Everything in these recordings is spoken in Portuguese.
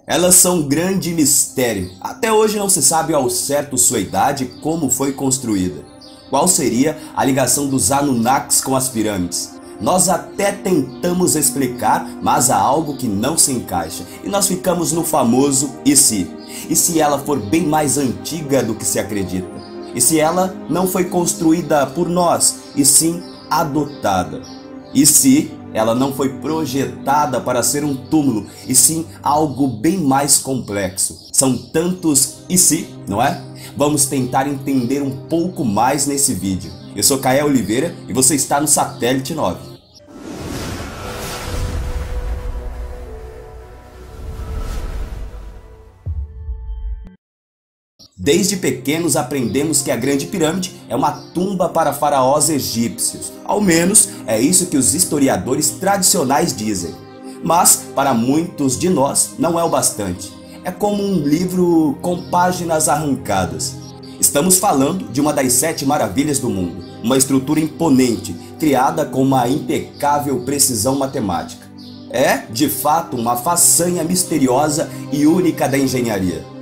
Elas são um grande mistério. Até hoje não se sabe ao certo sua idade e como foi construída. Qual seria a ligação dos Anunnakis com as pirâmides? Nós até tentamos explicar, mas há algo que não se encaixa. E nós ficamos no famoso e se? E se ela for bem mais antiga do que se acredita? E se ela não foi construída por nós, e sim adotada? E se ela não foi projetada para ser um túmulo, e sim algo bem mais complexo? São tantos e se, não é? Vamos tentar entender um pouco mais nesse vídeo. Eu sou Kael Oliveira e você está no Satélite 9. Desde pequenos aprendemos que a Grande Pirâmide é uma tumba para faraós egípcios. Ao menos é isso que os historiadores tradicionais dizem. Mas para muitos de nós não é o bastante. É como um livro com páginas arrancadas. Estamos falando de uma das 7 maravilhas do mundo. Uma estrutura imponente, criada com uma impecável precisão matemática. É, de fato, uma façanha misteriosa e única da engenharia.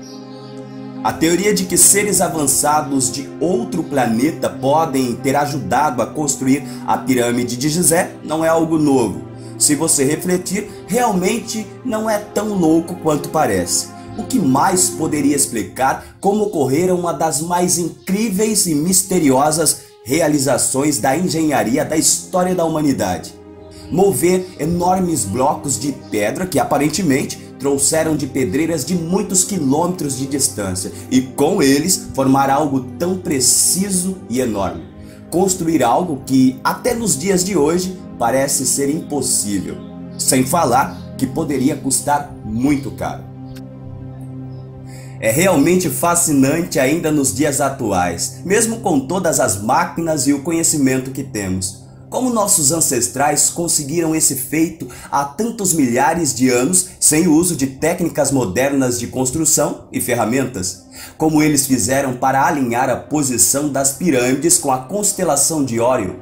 A teoria de que seres avançados de outro planeta podem ter ajudado a construir a pirâmide de Gizé não é algo novo. Se você refletir, realmente não é tão louco quanto parece. O que mais poderia explicar como ocorreram uma das mais incríveis e misteriosas realizações da engenharia da história da humanidade? Mover enormes blocos de pedra que aparentemente trouxeram de pedreiras de muitos quilômetros de distância e com eles formar algo tão preciso e enorme. Construir algo que até nos dias de hoje parece ser impossível, sem falar que poderia custar muito caro. É realmente fascinante ainda nos dias atuais, mesmo com todas as máquinas e o conhecimento que temos. Como nossos ancestrais conseguiram esse feito há tantos milhares de anos sem o uso de técnicas modernas de construção e ferramentas? Como eles fizeram para alinhar a posição das pirâmides com a constelação de Órion?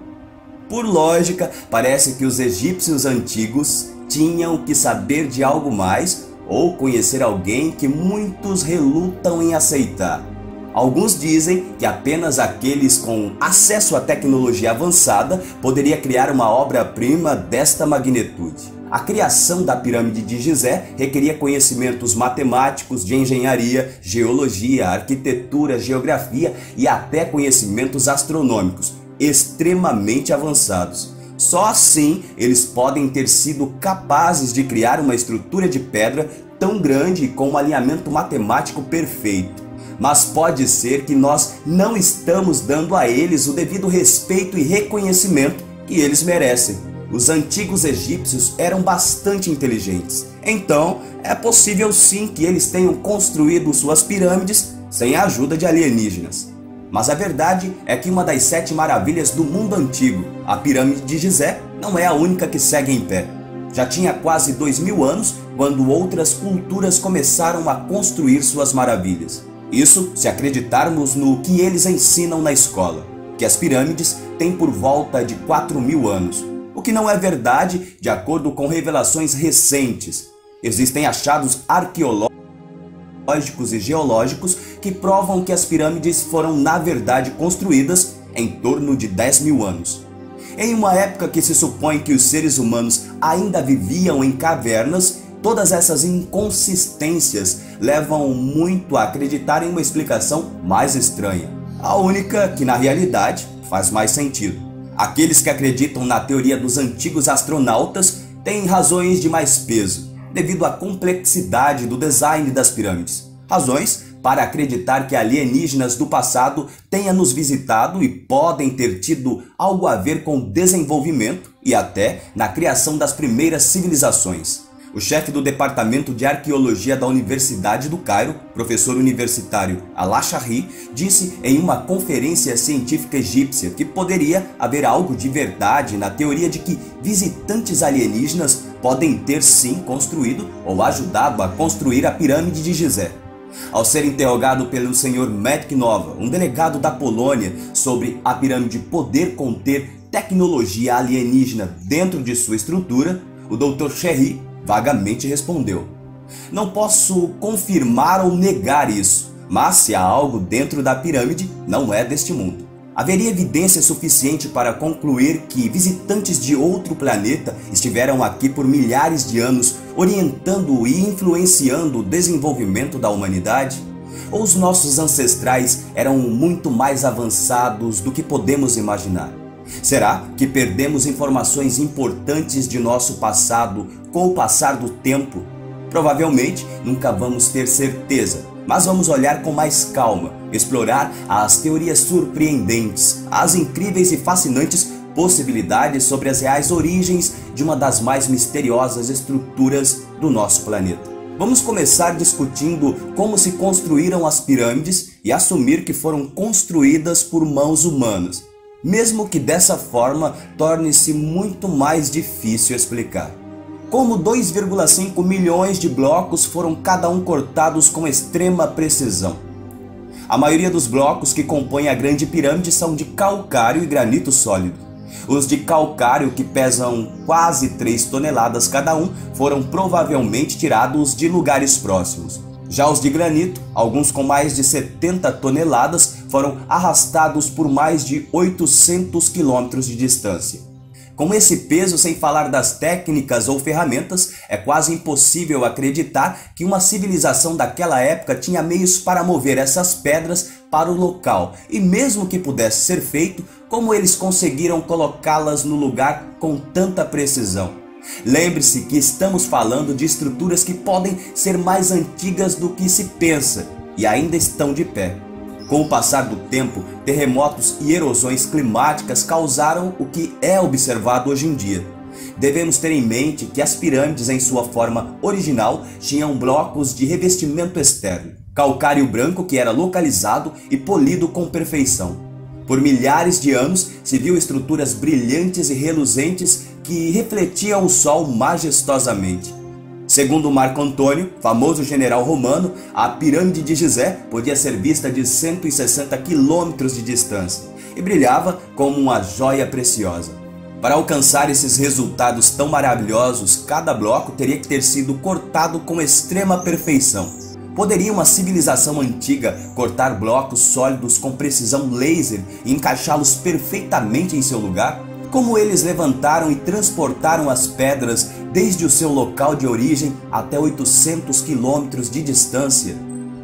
Por lógica, parece que os egípcios antigos tinham que saber de algo mais ou conhecer alguém que muitos relutam em aceitar. Alguns dizem que apenas aqueles com acesso à tecnologia avançada poderia criar uma obra-prima desta magnitude. A criação da pirâmide de Gizé requeria conhecimentos matemáticos, de engenharia, geologia, arquitetura, geografia e até conhecimentos astronômicos extremamente avançados. Só assim eles podem ter sido capazes de criar uma estrutura de pedra tão grande e com um alinhamento matemático perfeito. Mas pode ser que nós não estamos dando a eles o devido respeito e reconhecimento que eles merecem. Os antigos egípcios eram bastante inteligentes, então é possível sim que eles tenham construído suas pirâmides sem a ajuda de alienígenas. Mas a verdade é que uma das 7 maravilhas do mundo antigo, a pirâmide de Gizé, não é a única que segue em pé. Já tinha quase 2000 anos quando outras culturas começaram a construir suas maravilhas. Isso se acreditarmos no que eles ensinam na escola, que as pirâmides têm por volta de 4000 anos, o que não é verdade de acordo com revelações recentes. Existem achados arqueológicos e geológicos que provam que as pirâmides foram na verdade construídas em torno de 10.000 anos. Em uma época que se supõe que os seres humanos ainda viviam em cavernas, todas essas inconsistências levam muito a acreditar em uma explicação mais estranha. A única que na realidade faz mais sentido. Aqueles que acreditam na teoria dos antigos astronautas têm razões de mais peso, devido à complexidade do design das pirâmides. Razões para acreditar que alienígenas do passado tenham nos visitado e podem ter tido algo a ver com o desenvolvimento e até na criação das primeiras civilizações. O chefe do Departamento de Arqueologia da Universidade do Cairo, professor universitário Al-Shahri, disse em uma conferência científica egípcia que poderia haver algo de verdade na teoria de que visitantes alienígenas podem ter sim construído ou ajudado a construir a pirâmide de Gizé. Ao ser interrogado pelo Sr. Maciej Nowa, um delegado da Polônia, sobre a pirâmide poder conter tecnologia alienígena dentro de sua estrutura, o Dr. Shahri vagamente respondeu: Não posso confirmar ou negar isso, mas se há algo dentro da pirâmide, não é deste mundo. Haveria evidência suficiente para concluir que visitantes de outro planeta estiveram aqui por milhares de anos, orientando e influenciando o desenvolvimento da humanidade? Ou os nossos ancestrais eram muito mais avançados do que podemos imaginar? Será que perdemos informações importantes de nosso passado com o passar do tempo? Provavelmente nunca vamos ter certeza, mas vamos olhar com mais calma, explorar as teorias surpreendentes, as incríveis e fascinantes possibilidades sobre as reais origens de uma das mais misteriosas estruturas do nosso planeta. Vamos começar discutindo como se construíram as pirâmides e assumir que foram construídas por mãos humanas, mesmo que dessa forma torne-se muito mais difícil explicar. Como 2,5 milhões de blocos foram cada um cortados com extrema precisão. A maioria dos blocos que compõem a Grande Pirâmide são de calcário e granito sólido. Os de calcário, que pesam quase 3 toneladas cada um, foram provavelmente tirados de lugares próximos. Já os de granito, alguns com mais de 70 toneladas, foram arrastados por mais de 800 quilômetros de distância. Com esse peso, sem falar das técnicas ou ferramentas, é quase impossível acreditar que uma civilização daquela época tinha meios para mover essas pedras para o local. E mesmo que pudesse ser feito, como eles conseguiram colocá-las no lugar com tanta precisão? Lembre-se que estamos falando de estruturas que podem ser mais antigas do que se pensa e ainda estão de pé. Com o passar do tempo, terremotos e erosões climáticas causaram o que é observado hoje em dia. Devemos ter em mente que as pirâmides, em sua forma original, tinham blocos de revestimento externo, calcário branco que era localizado e polido com perfeição. Por milhares de anos, se viu estruturas brilhantes e reluzentes que refletiam o sol majestosamente. Segundo Marco Antônio, famoso general romano, a pirâmide de Gizé podia ser vista de 160 quilômetros de distância e brilhava como uma joia preciosa. Para alcançar esses resultados tão maravilhosos, cada bloco teria que ter sido cortado com extrema perfeição. Poderia uma civilização antiga cortar blocos sólidos com precisão laser e encaixá-los perfeitamente em seu lugar? Como eles levantaram e transportaram as pedras desde o seu local de origem até 800 quilômetros de distância?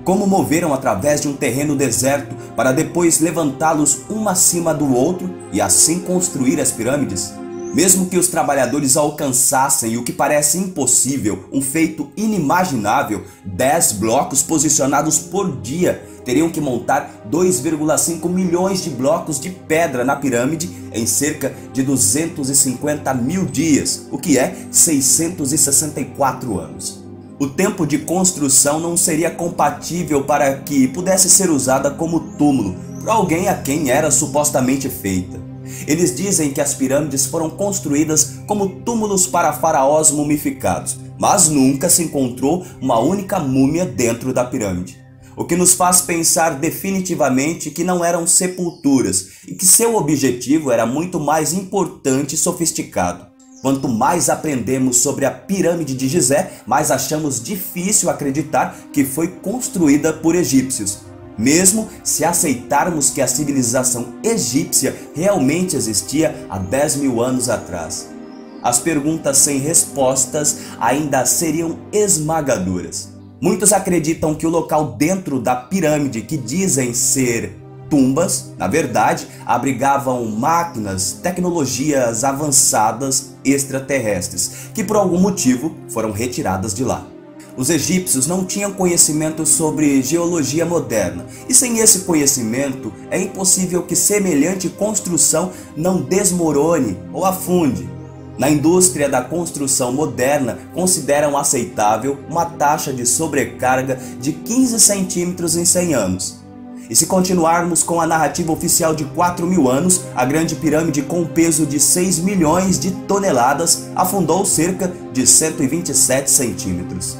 Como moveram através de um terreno deserto para depois levantá-los um acima do outro e assim construir as pirâmides? Mesmo que os trabalhadores alcançassem o que parece impossível, um feito inimaginável, 10 blocos posicionados por dia teriam que montar 2,5 milhões de blocos de pedra na pirâmide em cerca de 250 mil dias, o que é 664 anos. O tempo de construção não seria compatível para que pudesse ser usada como túmulo por alguém a quem era supostamente feita. Eles dizem que as pirâmides foram construídas como túmulos para faraós mumificados, mas nunca se encontrou uma única múmia dentro da pirâmide. O que nos faz pensar definitivamente que não eram sepulturas e que seu objetivo era muito mais importante e sofisticado. Quanto mais aprendemos sobre a pirâmide de Gizé, mais achamos difícil acreditar que foi construída por egípcios. Mesmo se aceitarmos que a civilização egípcia realmente existia há 10 mil anos atrás. As perguntas sem respostas ainda seriam esmagadoras. Muitos acreditam que o local dentro da pirâmide que dizem ser tumbas, na verdade, abrigavam máquinas, tecnologias avançadas extraterrestres, que por algum motivo foram retiradas de lá. Os egípcios não tinham conhecimento sobre geologia moderna, e sem esse conhecimento é impossível que semelhante construção não desmorone ou afunde. Na indústria da construção moderna, consideram aceitável uma taxa de sobrecarga de 15 centímetros em 100 anos. E se continuarmos com a narrativa oficial de 4 mil anos, a Grande Pirâmide, com um peso de 6 milhões de toneladas, afundou cerca de 127 centímetros.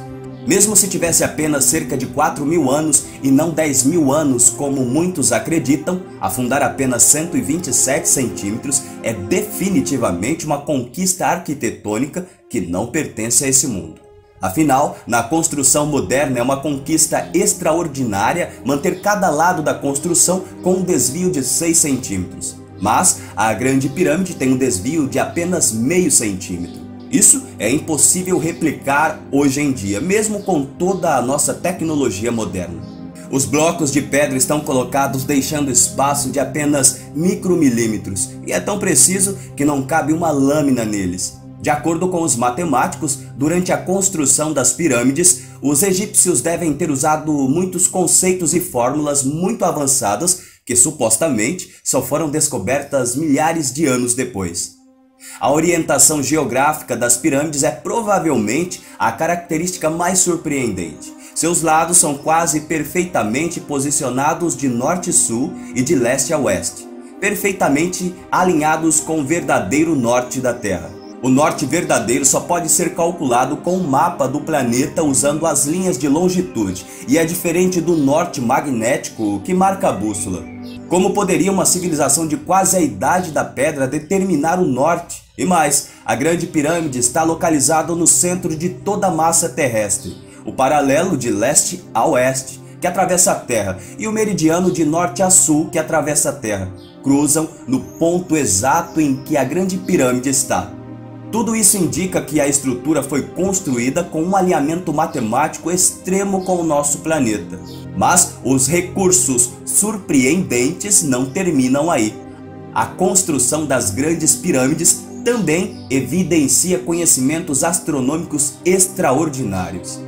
Mesmo se tivesse apenas cerca de 4 mil anos e não 10 mil anos, como muitos acreditam, afundar apenas 127 centímetros é definitivamente uma conquista arquitetônica que não pertence a esse mundo. Afinal, na construção moderna é uma conquista extraordinária manter cada lado da construção com um desvio de 6 centímetros. Mas a Grande Pirâmide tem um desvio de apenas meio centímetro. Isso é impossível replicar hoje em dia, mesmo com toda a nossa tecnologia moderna. Os blocos de pedra estão colocados deixando espaço de apenas micromilímetros e é tão preciso que não cabe uma lâmina neles. De acordo com os matemáticos, durante a construção das pirâmides, os egípcios devem ter usado muitos conceitos e fórmulas muito avançadas que supostamente só foram descobertas milhares de anos depois. A orientação geográfica das pirâmides é provavelmente a característica mais surpreendente. Seus lados são quase perfeitamente posicionados de norte a sul e de leste a oeste, perfeitamente alinhados com o verdadeiro norte da Terra. O norte verdadeiro só pode ser calculado com um mapa do planeta usando as linhas de longitude, e é diferente do norte magnético que marca a bússola. Como poderia uma civilização de quase a idade da pedra determinar o norte? E mais, a Grande Pirâmide está localizada no centro de toda a massa terrestre, o paralelo de leste a oeste, que atravessa a Terra, e o meridiano de norte a sul, que atravessa a Terra, cruzam no ponto exato em que a Grande Pirâmide está. Tudo isso indica que a estrutura foi construída com um alinhamento matemático extremo com o nosso planeta. Mas os recursos surpreendentes não terminam aí. A construção das grandes pirâmides também evidencia conhecimentos astronômicos extraordinários.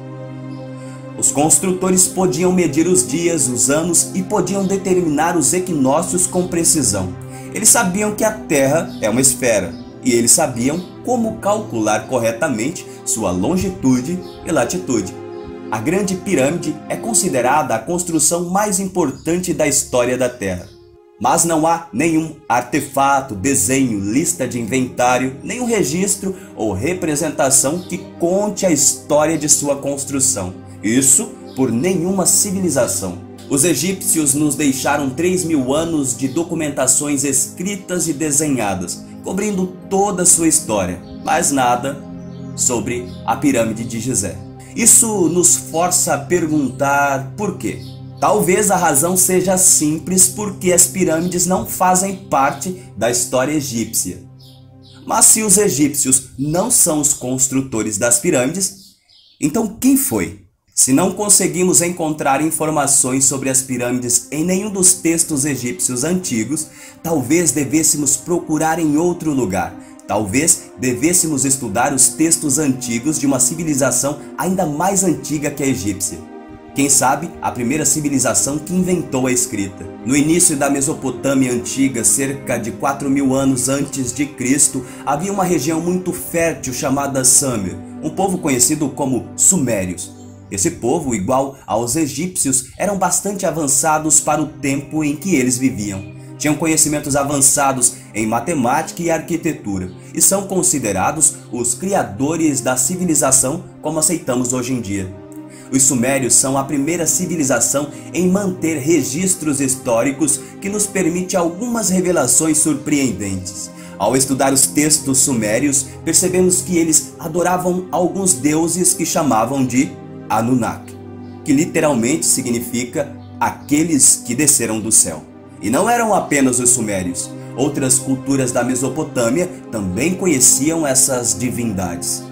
Os construtores podiam medir os dias, os anos e podiam determinar os equinócios com precisão. Eles sabiam que a Terra é uma esfera e eles sabiam como calcular corretamente sua longitude e latitude. A Grande Pirâmide é considerada a construção mais importante da história da Terra. Mas não há nenhum artefato, desenho, lista de inventário, nenhum registro ou representação que conte a história de sua construção. Isso por nenhuma civilização. Os egípcios nos deixaram 3.000 anos de documentações escritas e desenhadas, cobrindo toda a sua história, mas nada sobre a Pirâmide de Gizé. Isso nos força a perguntar por quê. Talvez a razão seja simples, porque as pirâmides não fazem parte da história egípcia. Mas se os egípcios não são os construtores das pirâmides, então quem foi? Se não conseguimos encontrar informações sobre as pirâmides em nenhum dos textos egípcios antigos, talvez devêssemos procurar em outro lugar. Talvez devêssemos estudar os textos antigos de uma civilização ainda mais antiga que a egípcia. Quem sabe a primeira civilização que inventou a escrita. No início da Mesopotâmia antiga, cerca de 4.000 anos antes de Cristo, havia uma região muito fértil chamada Sâmer, um povo conhecido como Sumérios. Esse povo, igual aos egípcios, eram bastante avançados para o tempo em que eles viviam. Tinham conhecimentos avançados em matemática e arquitetura, e são considerados os criadores da civilização como aceitamos hoje em dia. Os sumérios são a primeira civilização em manter registros históricos que nos permite algumas revelações surpreendentes. Ao estudar os textos sumérios, percebemos que eles adoravam alguns deuses que chamavam de Anunnaki, que literalmente significa aqueles que desceram do céu. E não eram apenas os sumérios. Outras culturas da Mesopotâmia também conheciam essas divindades.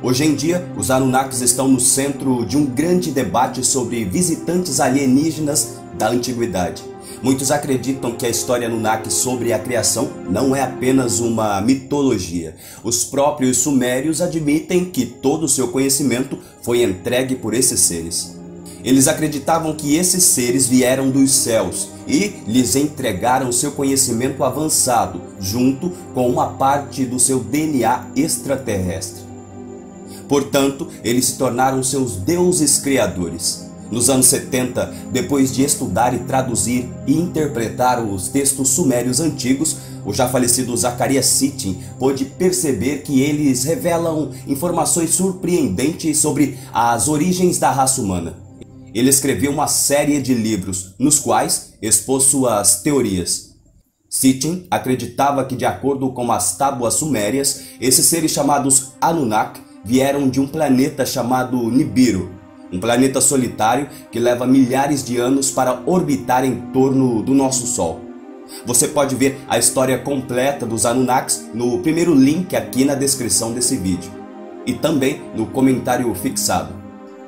Hoje em dia, os Anunnakis estão no centro de um grande debate sobre visitantes alienígenas da antiguidade. Muitos acreditam que a história Anunnaki sobre a criação não é apenas uma mitologia. Os próprios sumérios admitem que todo o seu conhecimento foi entregue por esses seres. Eles acreditavam que esses seres vieram dos céus e lhes entregaram seu conhecimento avançado, junto com uma parte do seu DNA extraterrestre. Portanto, eles se tornaram seus deuses criadores. Nos anos 70, depois de estudar e traduzir e interpretar os textos sumérios antigos, o já falecido Zecharia Sitchin pôde perceber que eles revelam informações surpreendentes sobre as origens da raça humana. Ele escreveu uma série de livros, nos quais expôs suas teorias. Sitchin acreditava que, de acordo com as tábuas sumérias, esses seres chamados Anunnaki vieram de um planeta chamado Nibiru, um planeta solitário que leva milhares de anos para orbitar em torno do nosso Sol. Você pode ver a história completa dos Anunnakis no primeiro link aqui na descrição desse vídeo e também no comentário fixado.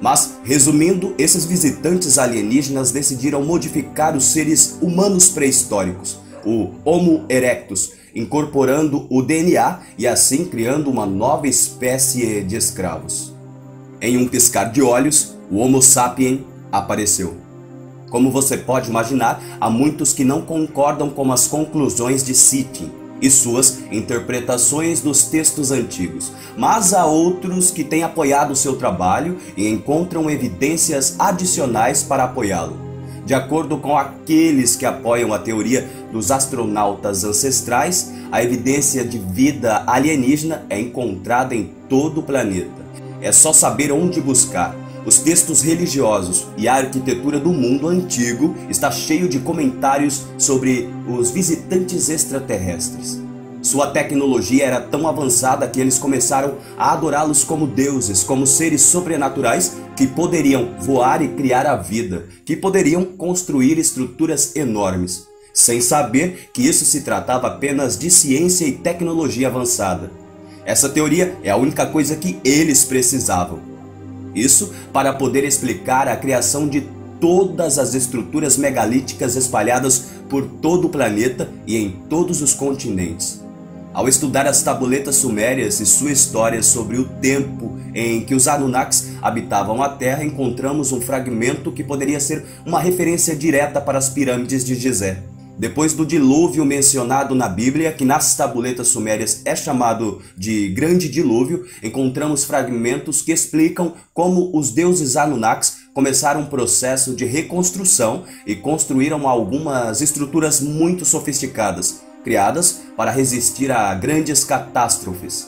Mas, resumindo, esses visitantes alienígenas decidiram modificar os seres humanos pré-históricos, o Homo erectus, incorporando o DNA e assim criando uma nova espécie de escravos. Em um piscar de olhos, o Homo sapiens apareceu. Como você pode imaginar, há muitos que não concordam com as conclusões de Sitchin e suas interpretações dos textos antigos, mas há outros que têm apoiado seu trabalho e encontram evidências adicionais para apoiá-lo. De acordo com aqueles que apoiam a teoria dos astronautas ancestrais, a evidência de vida alienígena é encontrada em todo o planeta. É só saber onde buscar. Os textos religiosos e a arquitetura do mundo antigo está cheio de comentários sobre os visitantes extraterrestres. Sua tecnologia era tão avançada que eles começaram a adorá-los como deuses, como seres sobrenaturais que poderiam voar e criar a vida, que poderiam construir estruturas enormes, sem saber que isso se tratava apenas de ciência e tecnologia avançada. Essa teoria é a única coisa que eles precisavam. Isso para poder explicar a criação de todas as estruturas megalíticas espalhadas por todo o planeta e em todos os continentes. Ao estudar as tabuletas sumérias e sua história sobre o tempo em que os Anunnakis habitavam a Terra, encontramos um fragmento que poderia ser uma referência direta para as pirâmides de Gizé. Depois do dilúvio mencionado na Bíblia, que nas tabuletas sumérias é chamado de Grande Dilúvio, encontramos fragmentos que explicam como os deuses Anunnakis começaram um processo de reconstrução e construíram algumas estruturas muito sofisticadas, criadas para resistir a grandes catástrofes.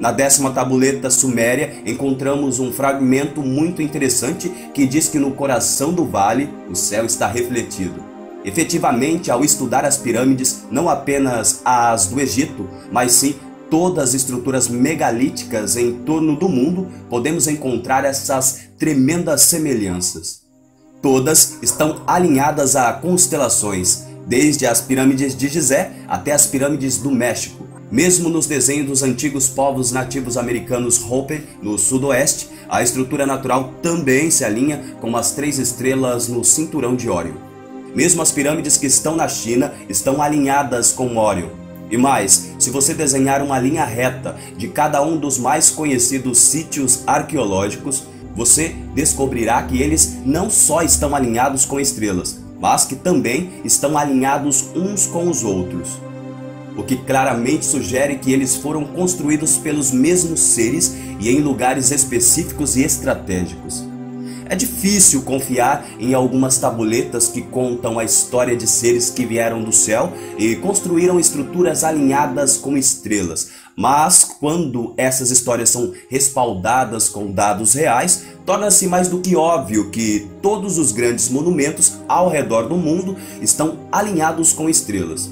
Na 10ª tabuleta suméria, encontramos um fragmento muito interessante que diz que no coração do vale o céu está refletido. Efetivamente, ao estudar as pirâmides, não apenas as do Egito, mas sim todas as estruturas megalíticas em torno do mundo, podemos encontrar essas tremendas semelhanças. Todas estão alinhadas a constelações, desde as pirâmides de Gizé até as pirâmides do México. Mesmo nos desenhos dos antigos povos nativos americanos Hopi, no sudoeste, a estrutura natural também se alinha com as 3 estrelas no cinturão de Órion. Mesmo as pirâmides que estão na China estão alinhadas com Órion. E mais, se você desenhar uma linha reta de cada um dos mais conhecidos sítios arqueológicos, você descobrirá que eles não só estão alinhados com estrelas, mas que também estão alinhados uns com os outros. O que claramente sugere que eles foram construídos pelos mesmos seres e em lugares específicos e estratégicos. É difícil confiar em algumas tabuletas que contam a história de seres que vieram do céu e construíram estruturas alinhadas com estrelas. Mas quando essas histórias são respaldadas com dados reais, torna-se mais do que óbvio que todos os grandes monumentos ao redor do mundo estão alinhados com estrelas.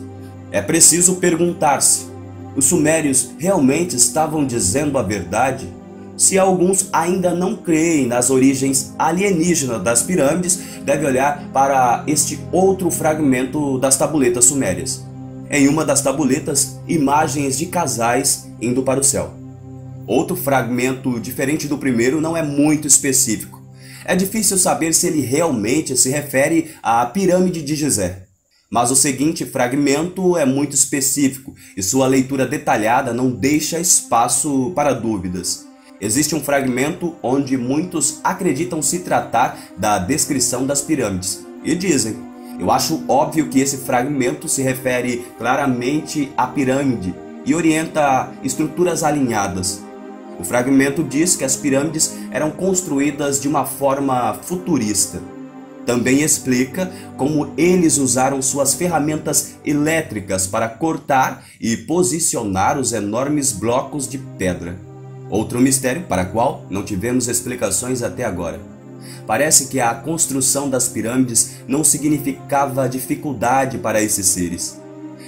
É preciso perguntar-se: os sumérios realmente estavam dizendo a verdade? Se alguns ainda não creem nas origens alienígenas das pirâmides, deve olhar para este outro fragmento das tabuletas sumérias. Em uma das tabuletas, imagens de casais indo para o céu. Outro fragmento diferente do primeiro não é muito específico. É difícil saber se ele realmente se refere à pirâmide de Gizé. Mas o seguinte fragmento é muito específico e sua leitura detalhada não deixa espaço para dúvidas. Existe um fragmento onde muitos acreditam se tratar da descrição das pirâmides e dizem: eu acho óbvio que esse fragmento se refere claramente à pirâmide e orienta estruturas alinhadas. O fragmento diz que as pirâmides eram construídas de uma forma futurista. Também explica como eles usaram suas ferramentas elétricas para cortar e posicionar os enormes blocos de pedra. Outro mistério para o qual não tivemos explicações até agora. Parece que a construção das pirâmides não significava dificuldade para esses seres.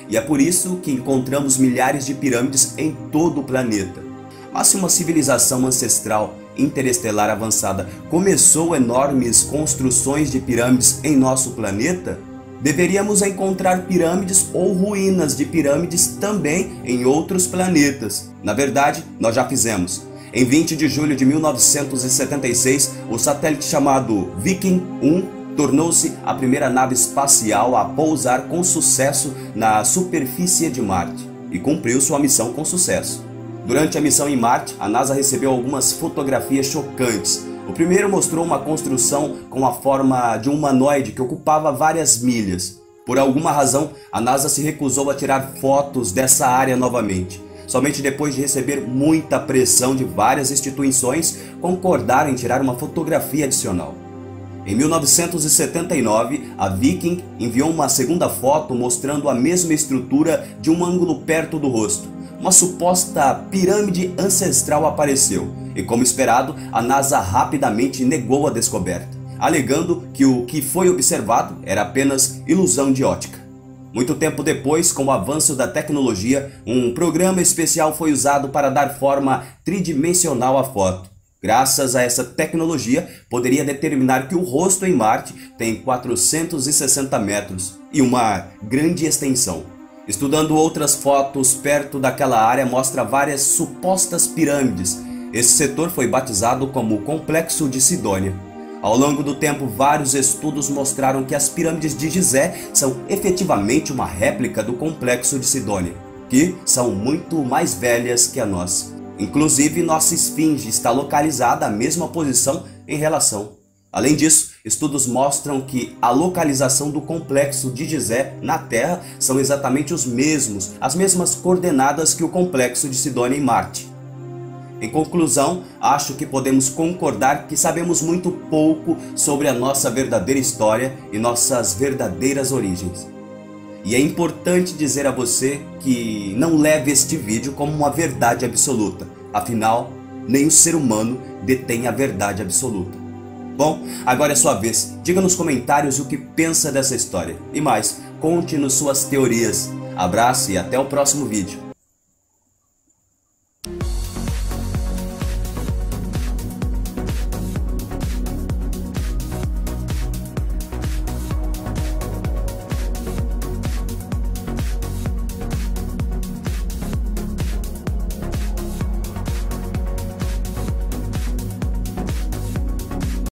E é por isso que encontramos milhares de pirâmides em todo o planeta. Mas se uma civilização ancestral interestelar avançada começou enormes construções de pirâmides em nosso planeta, deveríamos encontrar pirâmides ou ruínas de pirâmides também em outros planetas. Na verdade, nós já fizemos. Em 20 de julho de 1976, o satélite chamado Viking 1 tornou-se a primeira nave espacial a pousar com sucesso na superfície de Marte e cumpriu sua missão com sucesso. Durante a missão em Marte, a NASA recebeu algumas fotografias chocantes. O primeiro mostrou uma construção com a forma de um humanoide que ocupava várias milhas. Por alguma razão, a NASA se recusou a tirar fotos dessa área novamente. Somente depois de receber muita pressão de várias instituições, concordaram em tirar uma fotografia adicional. Em 1979, a Viking enviou uma segunda foto mostrando a mesma estrutura de um ângulo perto do rosto. Uma suposta pirâmide ancestral apareceu e, como esperado, a NASA rapidamente negou a descoberta, alegando que o que foi observado era apenas ilusão de ótica. Muito tempo depois, com o avanço da tecnologia, um programa especial foi usado para dar forma tridimensional à foto. Graças a essa tecnologia, poderia determinar que o rosto em Marte tem 460 metros e uma grande extensão. Estudando outras fotos perto daquela área, mostra várias supostas pirâmides. Esse setor foi batizado como Complexo de Sidônia. Ao longo do tempo, vários estudos mostraram que as pirâmides de Gizé são efetivamente uma réplica do Complexo de Sidônia, que são muito mais velhas que a nossa. Inclusive, nossa esfinge está localizada à mesma posição em relação. Além disso, estudos mostram que a localização do complexo de Gizé na Terra são exatamente as mesmas coordenadas que o complexo de Sidônia em Marte. Em conclusão, acho que podemos concordar que sabemos muito pouco sobre a nossa verdadeira história e nossas verdadeiras origens. E é importante dizer a você que não leve este vídeo como uma verdade absoluta. Afinal, nem o ser humano detém a verdade absoluta. Bom, agora é sua vez. Diga nos comentários o que pensa dessa história. E mais, conte-nos suas teorias. Abraço e até o próximo vídeo.